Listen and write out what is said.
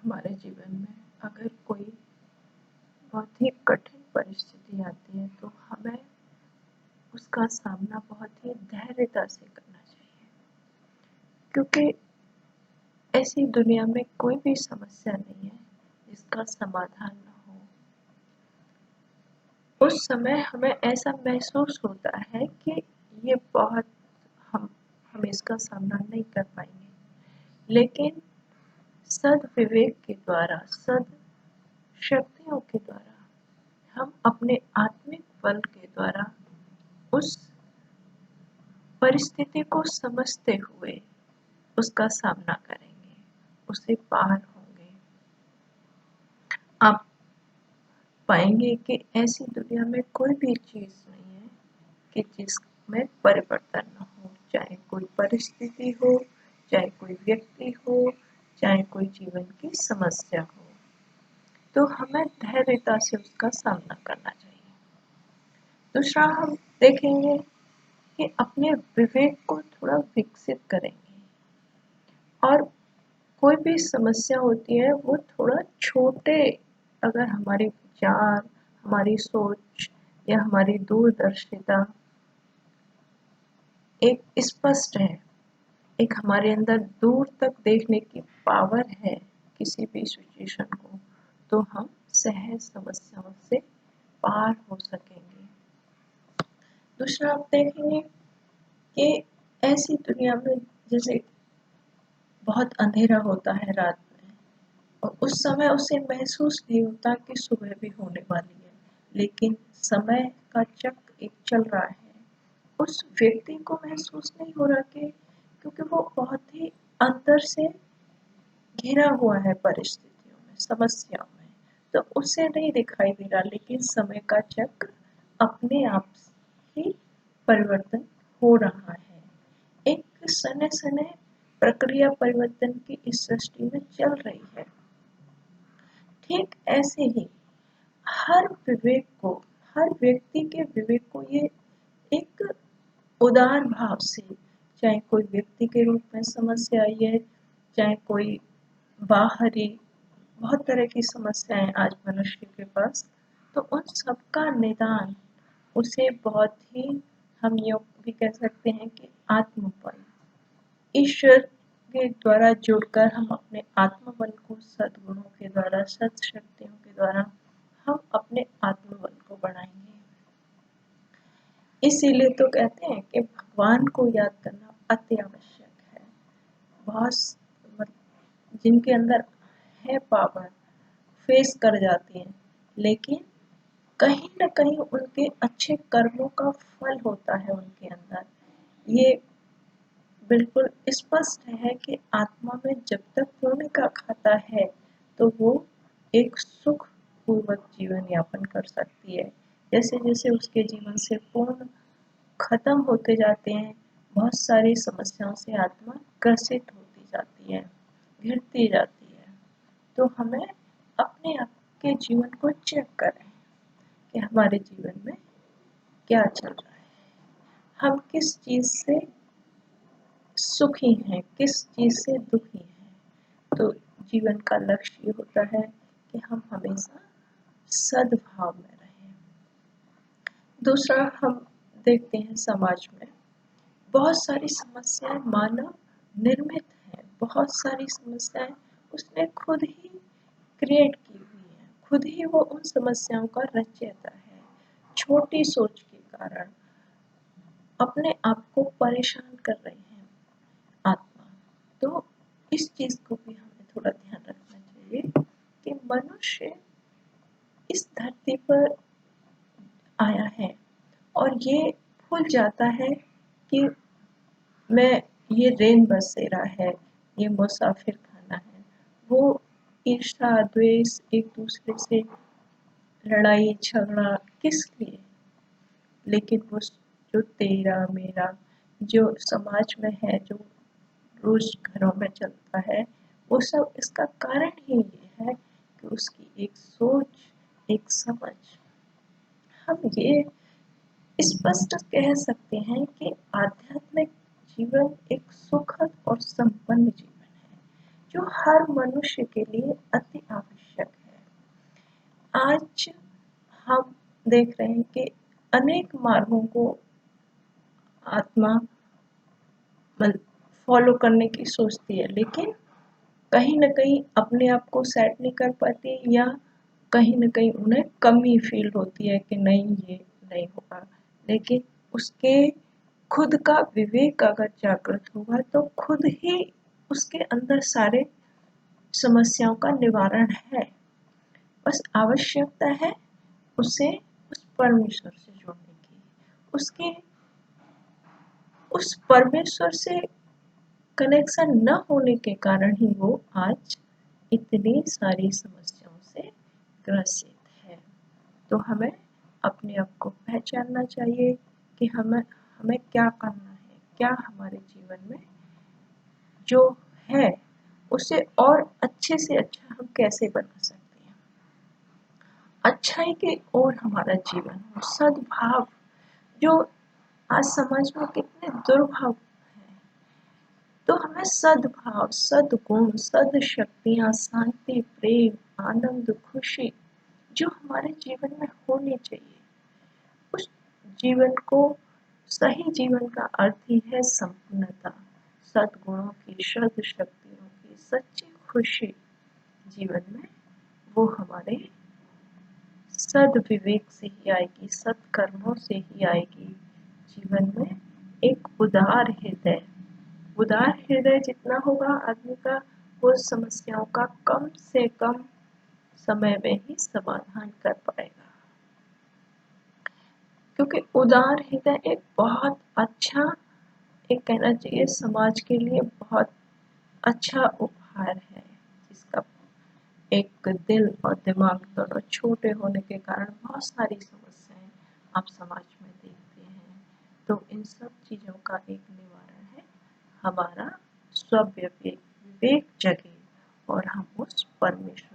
हमारे जीवन में अगर कोई बहुत ही कठिन परिस्थिति आती है तो हमें उसका सामना बहुत ही धैर्यता से करना चाहिए, क्योंकि ऐसी दुनिया में कोई भी समस्या नहीं है जिसका समाधान न हो। उस समय हमें ऐसा महसूस होता है कि ये बहुत हम इसका सामना नहीं कर पाएंगे, लेकिन सद विवेक के द्वारा, सद शक्तियों के द्वारा, हम अपने आत्मिक बल के द्वारा उस परिस्थिति को समझते हुए उसका सामना करेंगे, उसे पार होंगे। आप पाएंगे कि ऐसी दुनिया में कोई भी चीज नहीं है कि जिसमें परिवर्तन न हो, चाहे कोई परिस्थिति हो, चाहे कोई व्यक्ति हो, चाहे कोई जीवन की समस्या हो, तो हमें धैर्यता से उसका सामना करना चाहिए। दूसरा, हम देखेंगे कि अपने विवेक को थोड़ा विकसित करेंगे और कोई भी समस्या होती है वो थोड़ा छोटे, अगर हमारे विचार, हमारी सोच या हमारी दूरदर्शिता एक स्पष्ट है, एक हमारे अंदर दूर तक देखने की पावर है किसी भी सिचुएशन को, तो हम सहज समस्याओं से पार हो सकेंगे। दूसरा, आप देखेंगे कि ऐसी दुनिया में जैसे बहुत अंधेरा होता है रात में, और उस समय उसे महसूस नहीं होता कि सुबह भी होने वाली है, लेकिन समय का चक्र एक चल रहा है। उस व्यक्ति को महसूस नहीं हो रहा कि, क्योंकि वो बहुत ही अंदर से घिरा हुआ है परिस्थितियों में, समस्याओं में, तो उसे नहीं दिखाई दे रहा, लेकिन समय का चक्र अपने आप ही परिवर्तन हो रहा है। एक सने सने प्रक्रिया परिवर्तन की इस सृष्टि में चल रही है। ठीक ऐसे ही हर विवेक को, हर व्यक्ति के विवेक को ये एक उदार भाव से, चाहे कोई व्यक्ति के रूप में समस्या आई है, चाहे कोई बाहरी, बहुत तरह की समस्याएं आज मनुष्य के पास, तो उन सबका निदान उसे बहुत ही, हम ये भी कह सकते हैं कि आत्मबल, ईश्वर के द्वारा जुड़कर हम अपने आत्मबल को सद्गुणों के द्वारा, सत शक्तियों के द्वारा हम अपने आत्मबल को बढ़ाएंगे। इसीलिए तो कहते हैं कि भगवान को याद करना अति आवश्यक है। बहुत जिनके अंदर है पावर फेस कर जाती है, लेकिन कहीं न कहीं उनके अच्छे कर्मों का फल होता है उनके अंदर। ये बिल्कुल स्पष्ट है कि आत्मा में जब तक पुण्य का खाता है तो वो एक सुख पूर्वक जीवन यापन कर सकती है। जैसे जैसे उसके जीवन से पुण्य खत्म होते जाते हैं, बहुत सारी समस्याओं से आत्मा ग्रसित होती जाती है, घिरती जाती है। तो हमें अपने आप के जीवन को चेक करें कि हमारे जीवन में क्या चल रहा है, हम किस चीज से सुखी हैं, किस चीज से दुखी हैं। तो जीवन का लक्ष्य ये होता है कि हम हमेशा सद्भाव में रहें। दूसरा, हम देखते हैं समाज में बहुत सारी समस्याएं मानव निर्मित हैं, बहुत सारी समस्याएं उसने खुद ही क्रिएट की हुई है, खुद ही वो उन समस्याओं का रचयिता है। छोटी सोच के कारण अपने आप को परेशान कर रही है आत्मा। तो इस चीज को भी हमें थोड़ा ध्यान रखना चाहिए कि मनुष्य इस धरती पर आया है और ये भूल जाता है कि मैं, ये रेन बसेरा है, ये मुसाफिर खाना है। वो ईर्ष्या द्वेष, एक दूसरे से लड़ाई झगड़ा किस लिए, लेकिन वो जो तेरा मेरा जो समाज में है, जो रोज घरों में चलता है, वो सब इसका कारण ही ये है कि उसकी एक सोच, एक समझ। हम ये स्पष्ट कह सकते हैं कि आध्यात्मिक जीवन एक सुखद और संपन्न जीवन है। जो हर मनुष्य के लिए अति आवश्यक है। आज हम देख रहे हैं कि अनेक मार्गों को आत्मा फॉलो करने की सोचती है, लेकिन कहीं न कहीं अपने आप को सेट नहीं कर पाती, या कहीं न कहीं उन्हें कमी फील होती है कि नहीं, ये नहीं होगा। लेकिन उसके खुद का विवेक अगर जागृत होगा तो खुद ही उसके अंदर सारे समस्याओं का निवारण है। बस आवश्यकता है उसे उस परमेश्वर से जोड़ने की। उसके उस परमेश्वर से कनेक्शन न होने के कारण ही वो आज इतनी सारी समस्याओं से ग्रसित है। तो हमें अपने आप को पहचानना चाहिए कि हमें हमें क्या करना है, क्या हमारे जीवन में जो है उसे और अच्छे से अच्छा हम कैसे बना सकते हैं। अच्छाई की ओर हमारा जीवन हो, सद्भाव, जो आज समाज में कितने दुर्भाव है, तो हमें सद्भाव, सद्गुण, सद्शक्तियाँ, शांति, प्रेम, आनंद, खुशी जो हमारे जीवन में होनी चाहिए, उस जीवन को, सही जीवन का अर्थ ही है संपूर्णता, सद्गुणों की, सद्शक्तियों की, सच्ची खुशी जीवन में वो हमारे सद्विवेक से ही आएगी, सत्कर्मों से ही आएगी। जीवन में एक उदार हृदय जितना होगा आदमी का, वो समस्याओं का कम से कम समय में ही समाधान कर पाएगा। क्योंकि उदार हृदय एक बहुत अच्छा, एक कहना चाहिए समाज के लिए बहुत अच्छा उपहार है, जिसका एक दिल और दिमाग दोनों छोटे होने के कारण बहुत सारी समस्याएं आप समाज में देखते हैं। तो इन सब चीज़ों का एक निवारण है हमारा स्व विवेक जगे और हम उस परमेश्वर